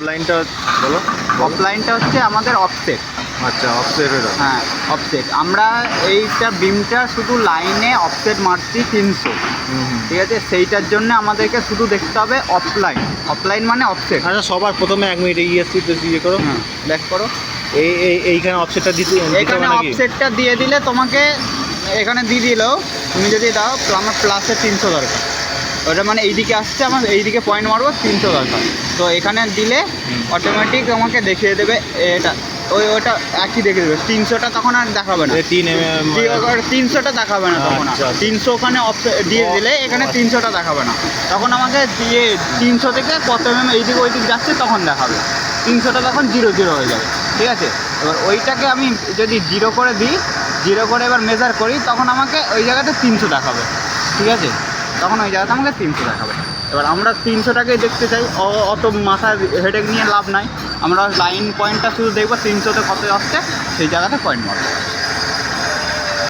অফলাইনটা বলো। অফলাইনটা হচ্ছে আমাদের অফসেট। আচ্ছা, অফসেট। হ্যাঁ, অফসেট। আমরা এইটা বিমটা শুধু লাইনে অফসেট মারছি 300, ঠিক আছে? সেইটার জন্য আমাদেরকে শুধু দেখতে হবে অফলাইন। অফলাইন মানে অফসেট। আচ্ছা, সবার প্রথমে 1 মিনিট ইএসসি ইয়ে করো, ব্যাক করো। এইখানে অফসেটটা দিতে এখানে নাকি? অফসেটটা দিয়ে দিলে তোমাকে এখানে দিয়ে দিলেও তুমি যদি দাও তো আমার প্লাসে 300 দরকার। ওটা মানে এইদিকে আসছে, আমার এইদিকে পয়েন্ট মারবো 300 দরকার। তো এখানে দিলে অটোমেটিক আমাকে দেখিয়ে দেবে এটা, ওটা একই দেখিয়ে দেবে। 300টা তখন আর দেখাবে না, 300টা দেখাবে না তখন। 300 ওখানে দিয়ে দিলে এখানে 300টা দেখাবে না। তখন আমাকে দিয়ে 300 থেকে কত এইদিকে ওইদিক যাচ্ছে তখন দেখাবে। 300টা তখন 0 হয়ে যাবে, ঠিক আছে? এবার ওইটাকে আমি যদি 0 করে দিই, 0 করে এবার মেজার করি, তখন আমাকে ওই জায়গাতে 300 দেখাবে, ঠিক আছে? তখন ওই জায়গাতে আমাকে 300 দেখাবে। এবার আমরা 300টাকেই দেখতে চাই, অত মাথায় হেডেক নিয়ে লাভ নাই। আমরা লাইন পয়েন্টটা শুধু দেখবো 300তে কত আসছে, সেই জায়গাতে পয়েন্ট মারবো।